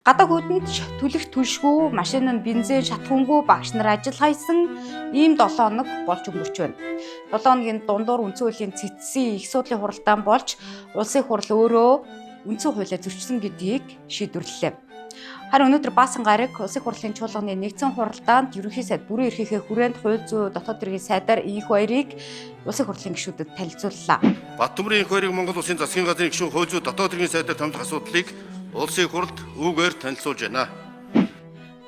Гадаа хүйтэнд түлэх түлшгүй, машин нь бензин шатхуунгүй багш нар ажил хайсан ийм 7 хоног болж өнгөрч байна. 7 хоногийн дундуур үндсэн хуулийн цэцсийн их судлын хуралдаан болж улсын хурал өөрөө үндсэн хуулиа зөрчсөн гэдгийг шийдвэрлэлээ. Харин өнөөдөр Баасан гараг улсын хурлын чуулганы нэгдсэн хуралдаанд ерөнхий сайд бүрэн эрхийнхээ хүрээнд хууль зүйн дотоод хэргийн сайдаар энх баярыг улсын хурлын гишүүдэд танилцууллаа. Баттөмрийн энх баярыг Монгол Улсын засгийн газрын гишүүн хууль зүйн дотоод хэргийн сайдаар томилох асуудлыг улсын хурлд үгээр танилцуулж байна.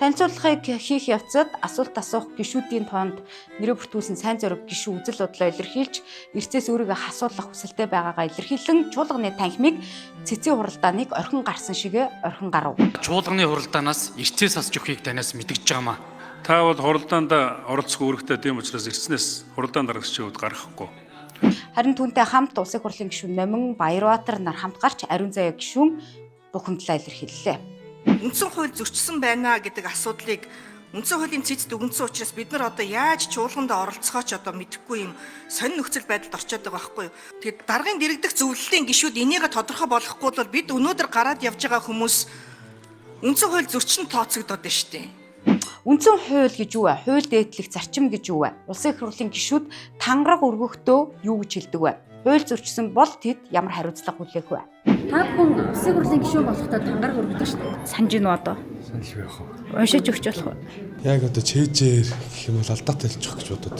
Танилцуулгыг хийх явцад асуулт асуух гишүүдийн тоонд нэрээ бүртгүүлсэн сайн зориг гишүү үзэл бодлоо илэрхийлж, эртнээс өөрийгөө хасуулах хүсэлтэй байгаагаа илэрхийлэн чуулганы танхимыг цэцгийн хуралдааныг орхин гарсан шигэ орхин гарав. Чуулганы хуралдаанаас эртнээс асч өгөхийг танаас мэдгэж байгаамаа. Та бол хуралдаанд оролцох үүрэгтэй тийм учраас эртнээс хуралдаан дарагчид гаргахгүй. Харин түүнтэй хамт улсын хурлын гишүүн Номин Баярбаатар нар хамт гарч ариун заяа гишүүн бухимдлаа илэрхийллээ. Үндсэн хууль зөрчсөн байна гэдэг асуудлыг үндсэн хуулийн цэцэд өгнсөн учраас бид нар одоо яаж чуулганд оролцохооч одоо мэдэхгүй юм сонин нөхцөл байдалд орчоод байгаа байхгүй юу. Тэгээд даргын дэрэгдэх зөвлөлийн гишүүд энийг тодорхой болгохгүй бол бид өнөөдөр гараад явж байгаа хүмүүс үндсэн хууль зөрчин тооцогдоод байна шүү дээ. Үндсэн хууль гэж юу вэ? Хууль дээдлэх зарчим гэж юу вэ? Улсын хурлын гишүүд тангараг өргөхдөө юу гэж хэлдэг вэ? Хууль зөрчсөн бол тэд ямар хариуцлага хүлээх вэ? Та бүхэн улсын хурлын гишүүн болохдоо тангараг өргөдөг шүү дээ. Санаж ийн одоо. Санал байх уу? Уншиж өгч болох уу? Яг одоо чэйжээр гэх юм бол алдаатай хэлчих гэж бодод.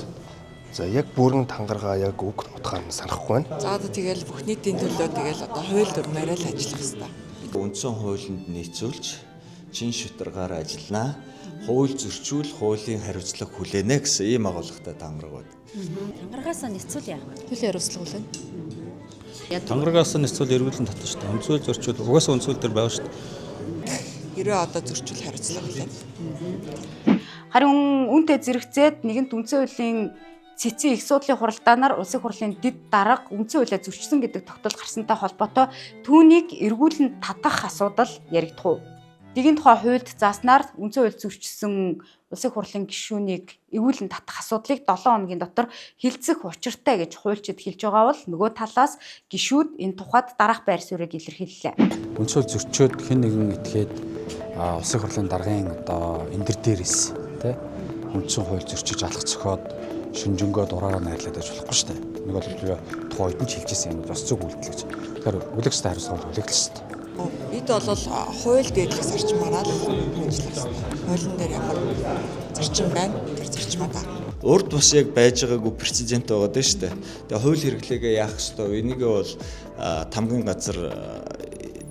За яг бүрэн тангаргаа яг үг утгаар нь санахгүй байна. За одоо тэгэл бүх нийтийн төлөө тэгэл одоо хууль дүрмээрээ л ажиллах хэрэгтэй. Үндсэн хуулинд нийцүүлж чин шударгаар ажилланаа. Хууль зөрчүүл хуулийн хариуцлага хүлээнэ гэсэн ийм агуулгатай тангараг байна. Тангарагаас нэцүүл яах вэ? Хуулийн хариуцлага хүлээнэ. Тангарагаас нэцүүл эргүүлэн татна шүү дээ. Үндсүүл зөрчүүл угаасаа үндсүүл дээр байгаа шүү дээ. Хэрвээ одоо зөрчүүл хариуцлага хүлээнэ. Харин үнтэй зэрэгцээд нэгэнт үндсэн хуулийн цэцгийн их судлын хуралдаанаар улсын хурлын дэд дарга үндсэн хуулиа зөрчсөн гэдэг тогтоол гарсантай холбоотой түүнийг эргүүлэн татах асуудал яригдах уу? Дигийн тухай хуульд зааснаар үндсэн хууль зөрчсөн улсын хурлын гишүүнийг эргүүлэн татах асуудлыг 7 хоногийн дотор хилцэх учиртай гэж хуульчид хэлж байгаа бол нөгөө талаас гишүүд энэ тухайд дараах байр суурийг илэрхийллээ. Үндсэн хууль зөрчөөд хэн нэгэн этгээд улсын хурлын даргын одоо эндэр дээрээс тий үндсэн хууль зөрчиж алах цохоод шинжэнгөө дураараа найрлаад байж болохгүй шүү дээ. Нөгөө л тухайд нь хэлжсэн юм бас зөв үйлдэл гэж. Тэгэхээр үлэгстэй хариуцлага үлэглэх шүү дээ. Бид бол хууль дээдлэх зарчмаараа л ажиллах хэрэгтэй. Хуулийн дээр ямар зарчим байна? Тэр зарчмаа даа. Урд бас яг байж байгаагүй прецедент байгаа дээ шүү дээ. Тэгээ хууль хэрэглээгээ яах ёстой. Энийгээ бол тамгын газар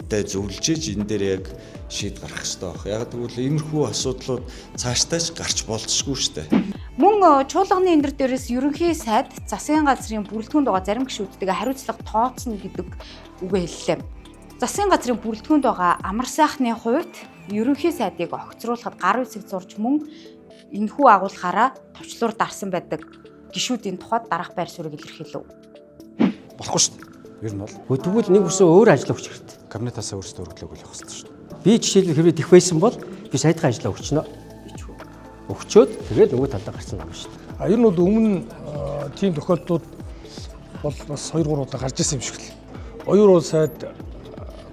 дээр зөвлөж энэ дээр яг шийд гарах ёстой баг. Яг тэгвэл иймэрхүү асуудлууд цаашдаач гарч болцсогүй шүү дээ. Мөн чуулганы эндэр дээрээс ерөнхий сайд засгийн газрын бүрэлдэхүүнд байгаа зарим гишүүдтэйгээ хариуцлага тооцно гэдэг үгээ хэллээ. Засгийн газрын бүрэлдэхүүнд байгаа амар сайхны хувьд ерөнхий сайдыг огцруулахад гар үсэг зурж мөн энэхүү агуулгаараа товчлуур дарсан байдаг гишүүдийн тухайд дараах байр суурийг илэрхийлв. Болохгүй шүү дээ. Ер нь бол тэгвэл нэг үсэн өөр ажил өгч хэрэгтэй. кабинетаас өөрсдөө өргөлөөг болох хэрэгтэй шүү дээ. Би жишээлбэл хэврээ дэх байсан бол би сайтхан ажиллаа өгчнө. Өгчөөд тэгээд нөгөө талдаа гарсан юм шүү дээ. Ер нь бол өмнө тийм тохиолдлууд бол бас 2-3 удаа гарч ирсэн юм шиг л. Оюун сайд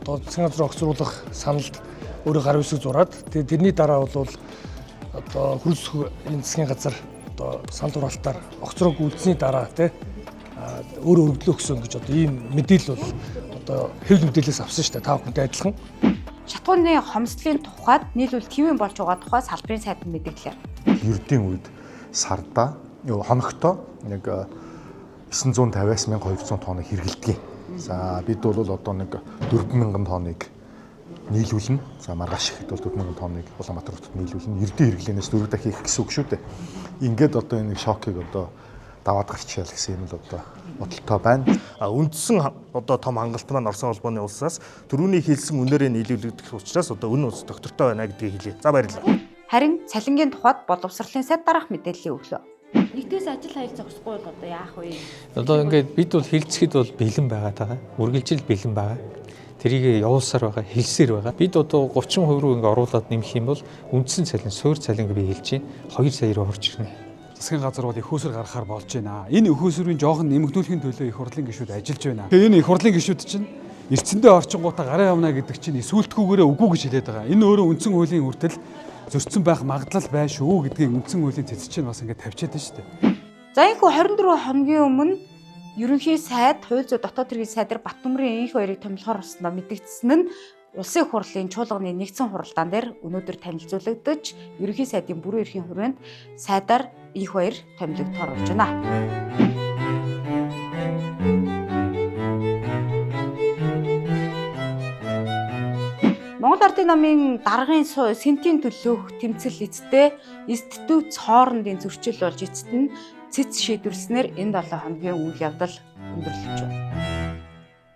засгийн газрын огцруулах саналд өөрийн гар үсэг зураад тэгээд тэрний дараа бол одоо хөрөлсөх энэ засгийн газар одоо санал хураалтаар огцрог үлдсэний дараа тий өөрөө өргөдлөө өгсөн гэж одоо ийм мэдээлэл бол одоо хэвлэл мэдээлэлээс авсан шүү дээ. Та бүхэнтэй адилхан. Шатхууны хомсдлын тухайд нийлүүл твэн болж байгаа тухай салбарын сайд нь мэдээллээ. Ердийн үед сарда хоногтой нэг 950-аас 1200 тоног хэрэгэлдэг. За бид бол одоо нэг 4000 тоныг нийлүүлнэ. За маргааш ихэд бол 4000 тоныг Улаанбаатар хотод нийлүүлнэ. Ердийн хэрэглэнээс 4 дахин их гэсэн үг шүү дээ. Ингээд одоо энэ шокийг одоо даваад гарчаал гэсэн юм л одоо бодолтой байна. Үндсэн одоо том хангалт маань Оросын холбооны улсаас түрүүний хэлсэн үнээрээ нийлүүлэгдэх учраас одоо үнэн үнс доктортой байна гэдгийг хэлье. За баярлалаа. Харин цалингийн тухайд боловсролын сайд дараах мэдээллийг өглөө. Нэгдээс ажил хайл зогсохгүй бол одоо яах вэ? Одоо ингээд бид бол хилцэхэд бол бэлэн байгаа даа. Үргэлжил бэлэн байгаа. Тэрийг явуулсаар байгаа, хэлсээр байгаа. Бид одоо 30% руу ингээд оруулаад нэмэх юм бол үндсэн цалин, суур цалин би хэлж байна. 2 сая руу орж ирнэ. Засгийн газар бол их хөөсөр гаргахаар болж байна. Энэ их хөөсрийн жоохон нэмэгдүүлэхийн төлөө их хурлын гишүүд ажиллаж байна. Тэгээ энэ их хурлын гишүүд чинь эрдсэндээ орчингуудаа гараа явна гэдэг чинь эсвэлтгүүгээрээ үгүй гэж хэлээд байгаа. Энэ өөрөө үндсэн хуулийн хүртэл зөрчсөн байх магадлал байна шүү гэдгийг үндсэн хуулийн цэцэж чинь бас ингээд тавьчаад байна шүү дээ. За энэхүү 24 хоногийн өмнө ерөнхий сайд, хууль зүйн дотоод хэргийн сайдаар Баттүмрийн энх хоёрыг томилохоор болсноо мэдэгдсэн нь Улсын хурлын чуулганы нэгдсэн хуралдаан дээр өнөөдөр танилцуулагдаж, ерөнхий сайдын бүрэн эрхийн хүрээнд сайдаар энх хоёр томилогдохоор болж байна. Монгол Ардын намын даргын сентийн төлөөх тэмцэл эцтэй институт хоорондын зөрчил болж эцэст нь цэц шийдвэрлснээр энэ 7 хоногийн үйл явдал өндөрлөж байна.